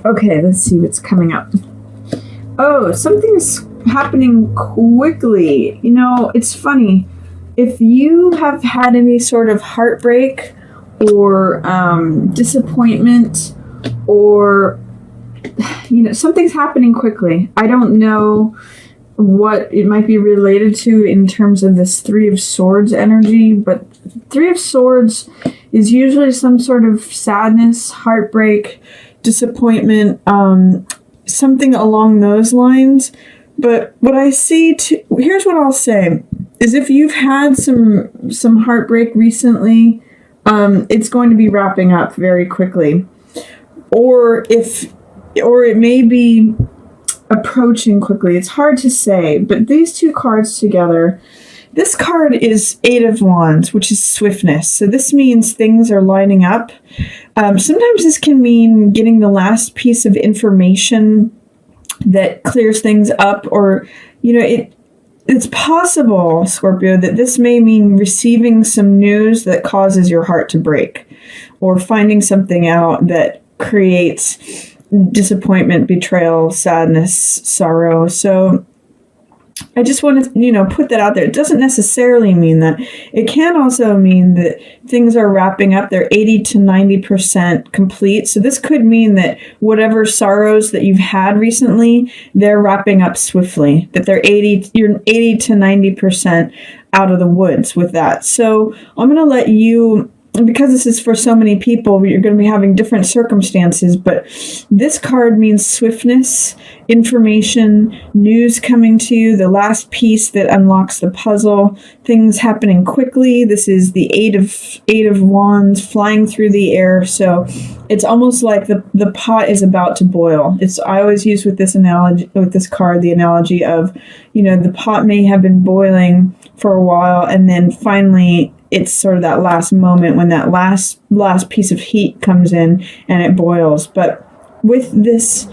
Okay, let's see what's coming up. Oh, something's happening quickly. It's funny. If you have had any sort of heartbreak or disappointment or, something's happening quickly. I don't know what it might be related to in terms of this Three of Swords energy, but Three of Swords is usually some sort of sadness, heartbreak, disappointment, something along those lines. But what I see, here's what I'll say, is if you've had some heartbreak recently, it's going to be wrapping up very quickly. Or it may be approaching quickly. It's hard to say, but these two cards together, this card is Eight of Wands, which is swiftness. So this means things are lining up. Sometimes this can mean getting the last piece of information that clears things up, or, it's possible, Scorpio, that this may mean receiving some news that causes your heart to break, or finding something out that creates disappointment, betrayal, sadness, sorrow. So I just want to, put that out there. It doesn't necessarily mean that. It can also mean that things are wrapping up. They're 80 to 90% complete. So this could mean that whatever sorrows that you've had recently, they're wrapping up swiftly. That you're 80 to 90% out of the woods with that. So I'm going to let you, because this is for so many people, you're going to be having different circumstances, but this card means swiftness, information, news coming to you, the last piece that unlocks the puzzle, things happening quickly. This is the Eight of Wands flying through the air. So it's almost like the pot is about to boil. I always use with this analogy, with this card, the analogy of, the pot may have been boiling for a while, and then finally it's sort of that last moment when that last piece of heat comes in and it boils. But with this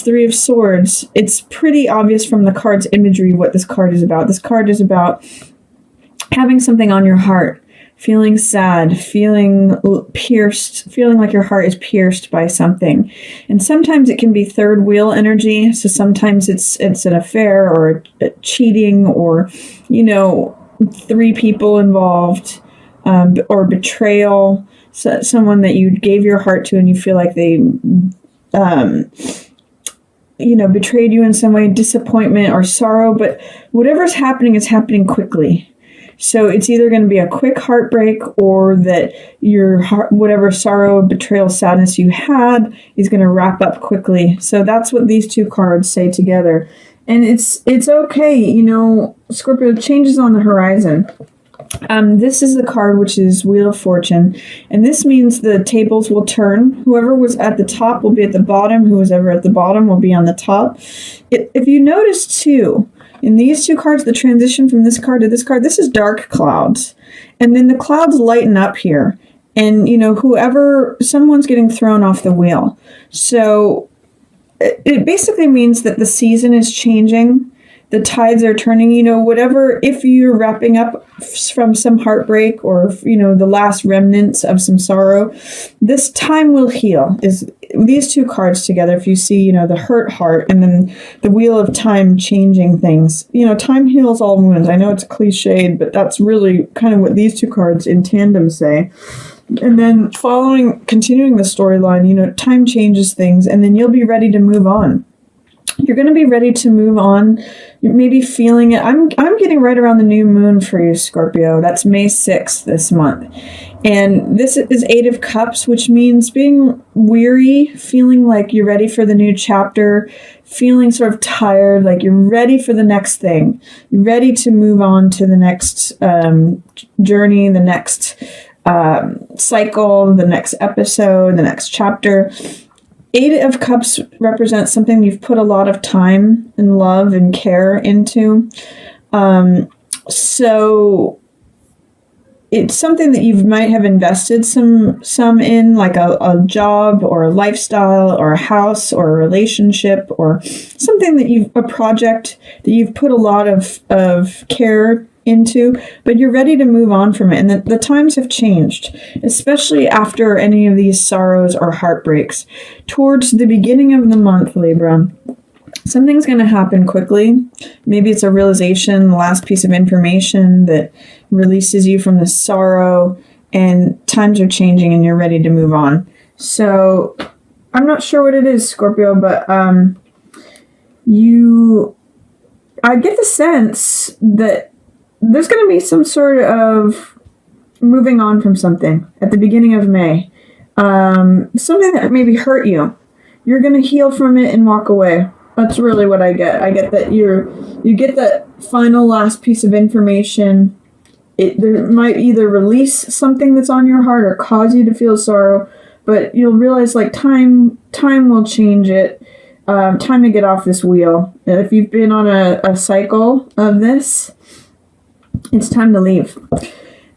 Three of Swords, it's pretty obvious from the card's imagery what this card is about. This card is about having something on your heart, feeling sad, feeling pierced, feeling like your heart is pierced by something. And sometimes it can be third wheel energy. So sometimes it's an affair or a cheating, or, three people involved, or betrayal, someone that you gave your heart to and you feel like they, betrayed you in some way, disappointment or sorrow. But whatever's happening is happening quickly. So it's either going to be a quick heartbreak, or that your heart, whatever sorrow, betrayal, sadness you had is going to wrap up quickly. So that's what these two cards say together. And it's okay, Scorpio, changes on the horizon. This is the card, which is Wheel of Fortune. And this means the tables will turn. Whoever was at the top will be at the bottom. Who was ever at the bottom will be on the top. If you notice, too, in these two cards, the transition from this card to this card, this is dark clouds. And then the clouds lighten up here. And, someone's getting thrown off the wheel. So it basically means that the season is changing. The tides are turning, whatever, if you're wrapping up from some heartbreak or, the last remnants of some sorrow, this time will heal. Is these two cards together, if you see, the hurt heart and then the wheel of time changing things, time heals all wounds. I know it's cliched, but that's really kind of what these two cards in tandem say. And then continuing the storyline, time changes things, and then you'll be ready to move on. You're going to be ready to move on. You're maybe feeling it. I'm getting right around the new moon for you, Scorpio. That's May 6th this month. And this is Eight of Cups, which means being weary, feeling like you're ready for the new chapter, feeling sort of tired, like you're ready for the next thing. You're ready to move on to the next journey, the next cycle, the next episode, the next chapter. Eight of Cups represents something you've put a lot of time and love and care into. So it's something that you might have invested some in, like a job or a lifestyle or a house or a relationship, or something that a project that you've put a lot of care into, but you're ready to move on from it. And the times have changed, especially after any of these sorrows or heartbreaks. Towards the beginning of the month, Libra, something's going to happen quickly. Maybe it's a realization, the last piece of information that releases you from the sorrow, and times are changing and you're ready to move on. So I'm not sure what it is, Scorpio, but I get the sense that there's going to be some sort of moving on from something at the beginning of May. Something that maybe hurt you. You're going to heal from it and walk away. That's really what I get. I get that you get that final last piece of information. There might either release something that's on your heart or cause you to feel sorrow, but you'll realize like time will change it. Time to get off this wheel. If you've been on a cycle of this, it's time to leave.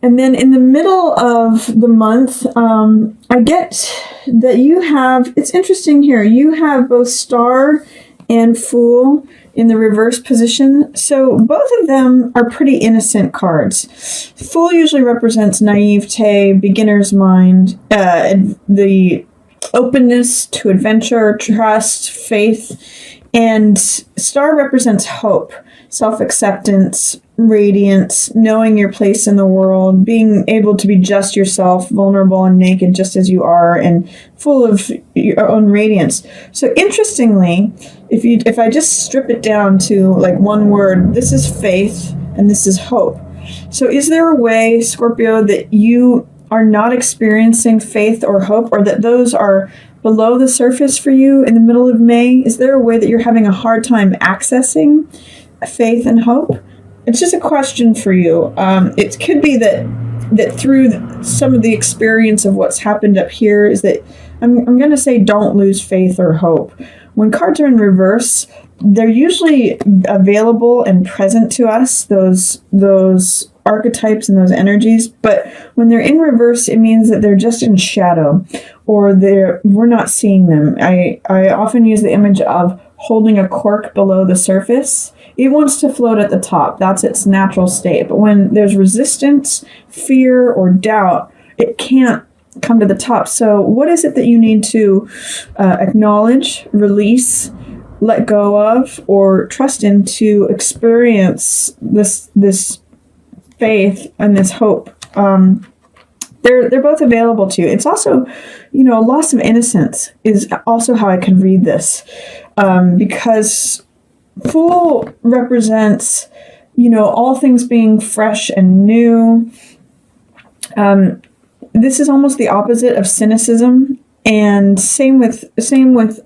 And then in the middle of the month, I get that you have, it's interesting here, you have both Star and Fool in the reverse position. So both of them are pretty innocent cards. Fool usually represents naivete, beginner's mind, the openness to adventure, trust, faith, and Star represents hope, self-acceptance, radiance, knowing your place in the world, being able to be just yourself, vulnerable and naked just as you are, and full of your own radiance. So interestingly, if I just strip it down to like one word, this is faith and this is hope. So is there a way, Scorpio, that you are not experiencing faith or hope, or that those are below the surface for you in the middle of May? Is there a way that you're having a hard time accessing faith and hope? It's just a question for you. It could be that through some of the experience of what's happened up here is that I'm going to say don't lose faith or hope. When cards are in reverse, they're usually available and present to us, those archetypes and those energies, but when they're in reverse, it means that they're just in shadow, or we're not seeing them. I often use the image of holding a cork below the surface. It wants to float at the top. That's its natural state. But when there's resistance, fear, or doubt, it can't come to the top. So what is it that you need to acknowledge, release, let go of, or trust in to experience this faith and this hope? They're both available to you. It's also, loss of innocence is also how I can read this, because Fool represents, all things being fresh and new. This is almost the opposite of cynicism. And same with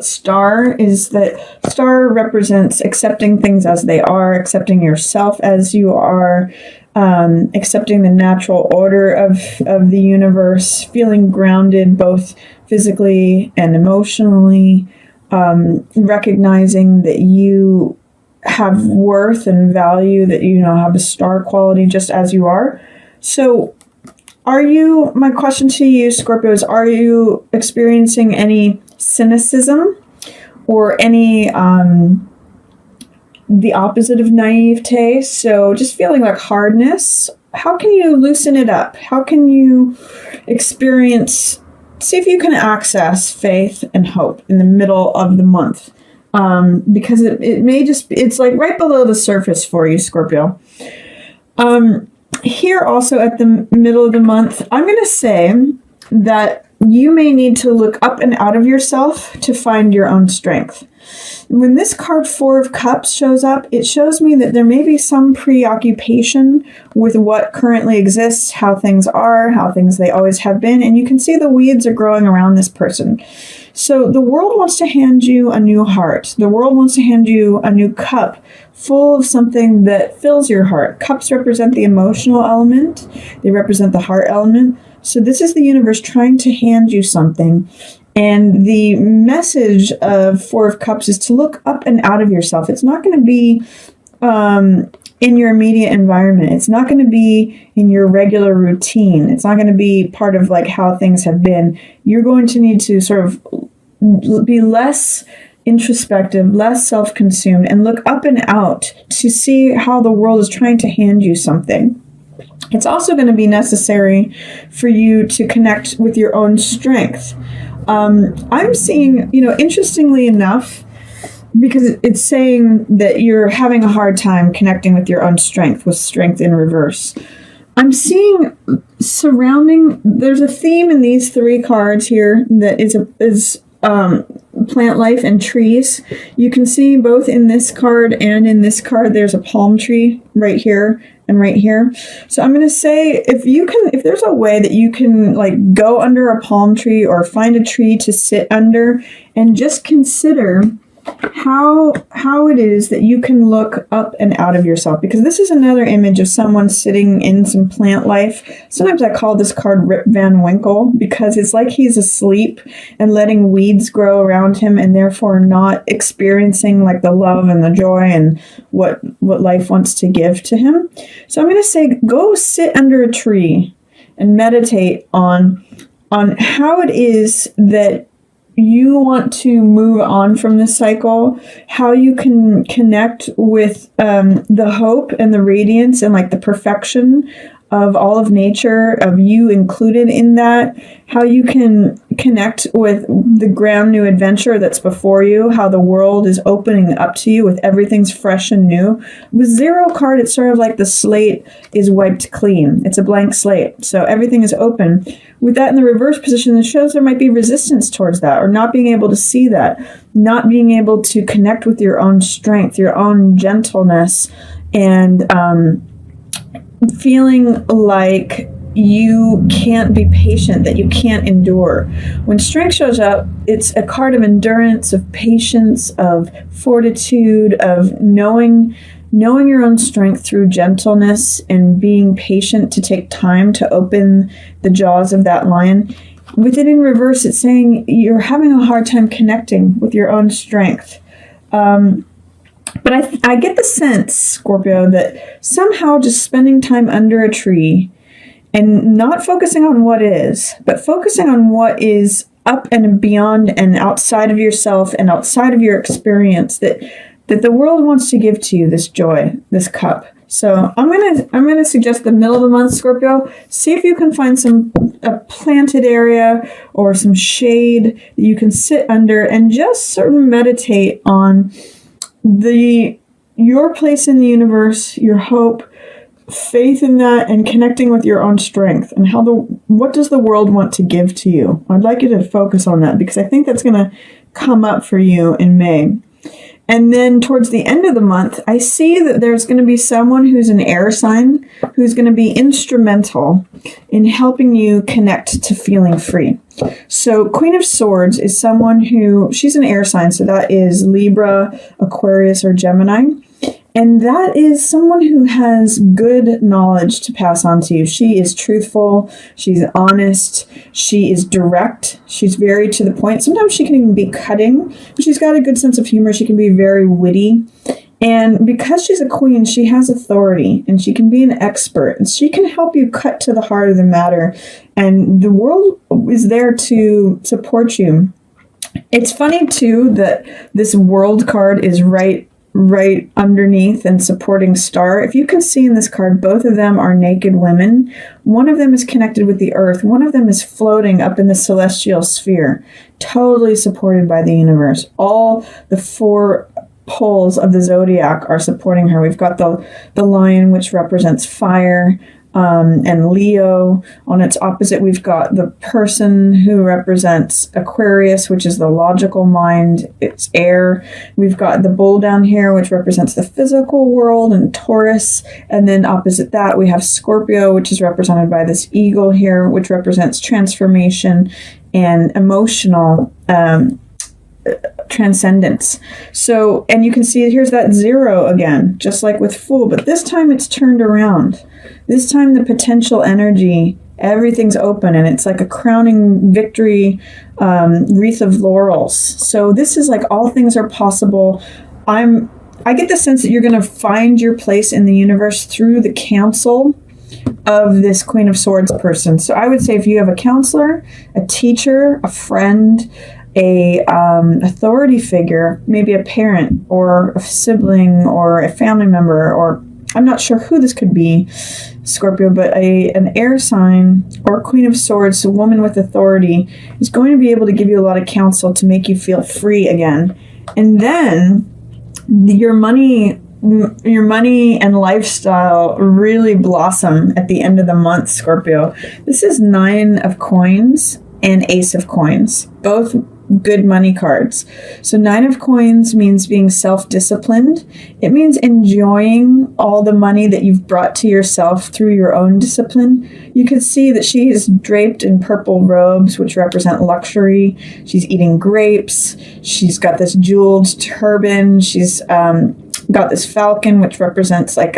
Star, is that Star represents accepting things as they are, accepting yourself as you are, accepting the natural order of the universe, feeling grounded both physically and emotionally, recognizing that you have worth and value, that have a star quality just as you are. So my question to you, Scorpio, is are you experiencing any cynicism or any the opposite of naivete? So just feeling like hardness. How can you loosen it up? How can you see if you can access faith and hope in the middle of the month? Because it may it's like right below the surface for you, Scorpio. Here also at the middle of the month, I'm going to say that you may need to look up and out of yourself to find your own strength. When this card 4 of Cups shows up, it shows me that there may be some preoccupation with what currently exists, how things are, how things they always have been, and you can see the weeds are growing around this person. So the world wants to hand you a new heart. The world wants to hand you a new cup full of something that fills your heart. Cups represent the emotional element. They represent the heart element. So this is the universe trying to hand you something. And the message of 4 of Cups is to look up and out of yourself. It's not going to be in your immediate environment. It's not going to be in your regular routine. It's not going to be part of like how things have been. You're going to need to sort of be less introspective, less self-consumed, and look up and out to see how the world is trying to hand you something. It's also going to be necessary for you to connect with your own strength. I'm seeing, interestingly enough, because it's saying that you're having a hard time connecting with your own strength, with strength in reverse. I'm seeing there's a theme in these three cards here that is plant life and trees. You can see both in this card and in this card, there's a palm tree right here and right here. So I'm going to say, if there's a way that you can like go under a palm tree or find a tree to sit under and just consider how it is that you can look up and out of yourself, because this is another image of someone sitting in some plant life. Sometimes I call this card Rip Van Winkle, because it's like he's asleep and letting weeds grow around him and therefore not experiencing like the love and the joy and what life wants to give to him. So I'm going to say, go sit under a tree and meditate on how it is that you want to move on from this cycle, how you can connect with the hope and the radiance and like the perfection of all of nature, of you included in that, how you can connect with the grand new adventure that's before you, how the world is opening up to you with everything's fresh and new. With zero card, it's sort of like the slate is wiped clean. It's a blank slate. So everything is open. With that in the reverse position, it shows there might be resistance towards that, or not being able to see that, not being able to connect with your own strength, your own gentleness, and feeling like you can't be patient, that you can't endure. When strength shows up, it's a card of endurance, of patience, of fortitude, of knowing your own strength through gentleness and being patient to take time to open the jaws of that lion. With it in reverse, it's saying you're having a hard time connecting with your own strength. But I get the sense, Scorpio, that somehow just spending time under a tree and not focusing on what is, but focusing on what is up and beyond and outside of yourself and outside of your experience, that the world wants to give to you this joy, this cup. So I'm gonna suggest the middle of the month, Scorpio. See if you can find a planted area or some shade that you can sit under and just sort of meditate on your place in the universe, your hope, faith in that, and connecting with your own strength and what does the world want to give to you. I'd like you to focus on that, because I think that's going to come up for you in May. And then towards the end of the month, I see that there's going to be someone who's an air sign who's going to be instrumental in helping you connect to feeling free. So Queen of Swords is someone she's an air sign, so that is Libra, Aquarius, or Gemini. And that is someone who has good knowledge to pass on to you. She is truthful. She's honest. She is direct. She's very to the point. Sometimes she can even be cutting, but she's got a good sense of humor. She can be very witty. And because she's a queen, she has authority and she can be an expert and she can help you cut to the heart of the matter. And the world is there to support you. It's funny too that this world card is right underneath and supporting star. If you can see in this card, both of them are naked women. One of them is connected with the earth. One of them is floating up in the celestial sphere, totally supported by the universe. All the four poles of the zodiac are supporting her. We've got the lion, which represents fire, and Leo. On its opposite, we've got the person who represents Aquarius, which is the logical mind. It's air. We've got the bull down here, which represents the physical world, and Taurus. And then opposite that, we have Scorpio, which is represented by this eagle here, which represents transformation and emotional transcendence. So, and you can see here's that 0 again, just like with Fool, but this time it's turned around. This time the potential energy, everything's open, and it's like a crowning victory wreath of laurels. So this is like all things are possible. I get the sense that you're going to find your place in the universe through the counsel of this Queen of Swords person. So I would say if you have a counselor, a teacher, a friend, a authority figure, maybe a parent or a sibling or a family member, or I'm not sure who this could be, Scorpio, but an air sign or Queen of Swords, a woman with authority, is going to be able to give you a lot of counsel to make you feel free again. And then your money and lifestyle really blossom at the end of the month, Scorpio. This is 9 of coins and Ace of coins, both good money cards. So 9 of coins means being self-disciplined. It means enjoying all the money that you've brought to yourself through your own discipline. You could see that she is draped in purple robes, which represent luxury. She's eating grapes. She's got this jeweled turban. She's got this falcon, which represents like,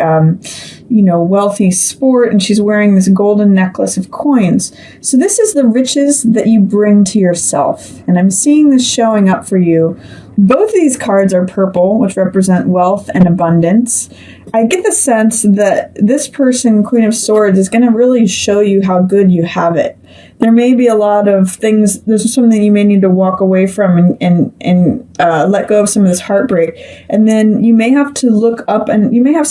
wealthy sport. And she's wearing this golden necklace of coins. So this is the riches that you bring to yourself. And I'm seeing this showing up for you. Both of these cards are purple, which represent wealth and abundance. I get the sense that this person, Queen of Swords, is going to really show you how good you have it. There may be a lot of things, there's something you may need to walk away from and let go of some of this heartbreak. And then you may have to look up and you may have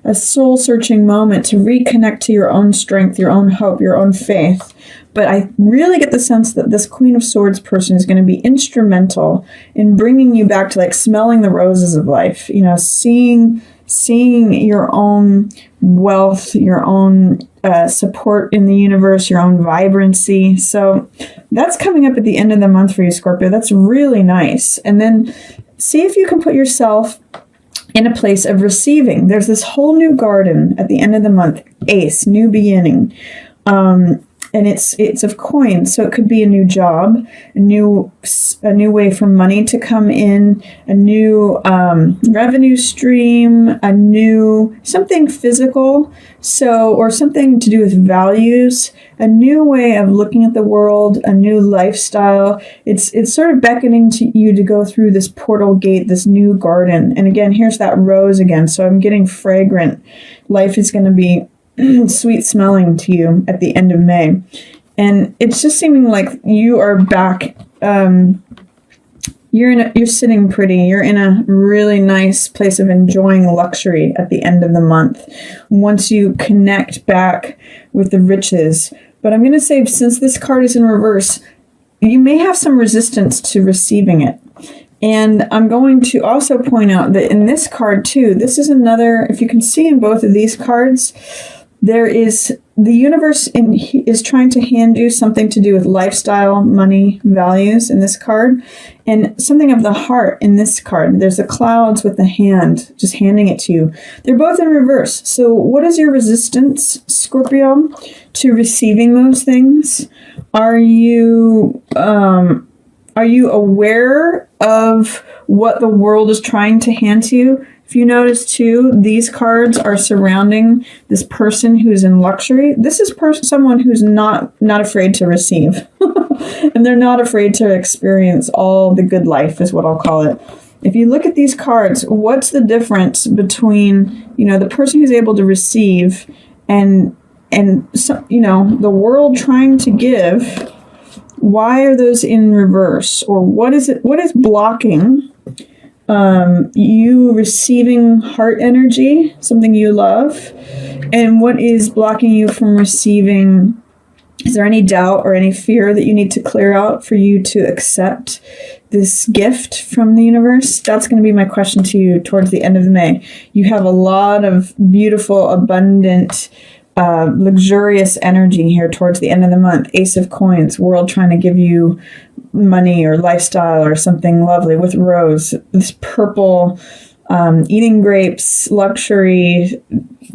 a soul-searching moment to reconnect to your own strength, your own hope, your own faith. But I really get the sense that this Queen of Swords person is going to be instrumental in bringing you back to like smelling the roses of life, seeing your own wealth, your own support in the universe, your own vibrancy. So that's coming up at the end of the month for you, Scorpio. That's really nice. And then see if you can put yourself in a place of receiving. There's this whole new garden at the end of the month, Ace, new beginning. And it's of coins, so it could be a new job, a new way for money to come in, a new revenue stream, a new something physical, or something to do with values, a new way of looking at the world, a new lifestyle. It's sort of beckoning to you to go through this portal gate, this new garden. And again, here's that rose again. So I'm getting fragrant. Life is going to be sweet smelling to you at the end of May. And it's just seeming like you are back. You're sitting pretty. You're in a really nice place of enjoying luxury at the end of the month once you connect back with the riches. But I'm going to say, since this card is in reverse, you may have some resistance to receiving it. And I'm going to also point out that in this card too, this is another, if you can see in both of these cards, there is the universe is trying to hand you something to do with lifestyle, money, values in this card, and something of the heart in this card. There's the clouds with the hand, just handing it to you. They're both in reverse. So what is your resistance, Scorpio, to receiving those things? Are you aware of what the world is trying to hand to you? If you notice too, these cards are surrounding this person who's in luxury. This is someone who's not afraid to receive. And they're not afraid to experience all the good life, is what I'll call it. If you look at these cards, what's the difference between, the person who's able to receive and the world trying to give? Why are those in reverse? Or what is blocking you receiving heart energy, something you love? And what is blocking you from receiving? Is there any doubt or any fear that you need to clear out for you to accept this gift from the universe? That's going to be my question to you towards the end of May. You have a lot of beautiful, abundant, luxurious energy here towards the end of the month. Ace of coins, world trying to give you money or lifestyle or something lovely with rose, this purple, eating grapes, luxury,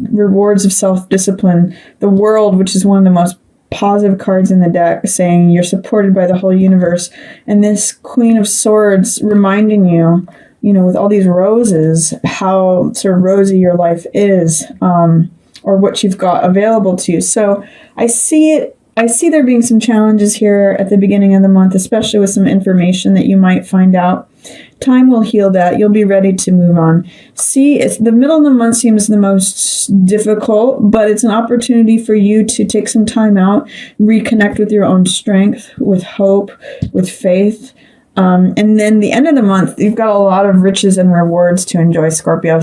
rewards of self-discipline, the world, which is one of the most positive cards in the deck, saying you're supported by the whole universe, and this Queen of Swords reminding you, with all these roses, how sort of rosy your life is, or what you've got available to you. So I see there being some challenges here at the beginning of the month, especially with some information that you might find out Time will heal that. You'll be ready to move on. See, the middle of the month seems the most difficult, but it's an opportunity for you to take some time out, reconnect with your own strength, with hope, with faith. And then the end of the month, you've got a lot of riches and rewards to enjoy, Scorpio.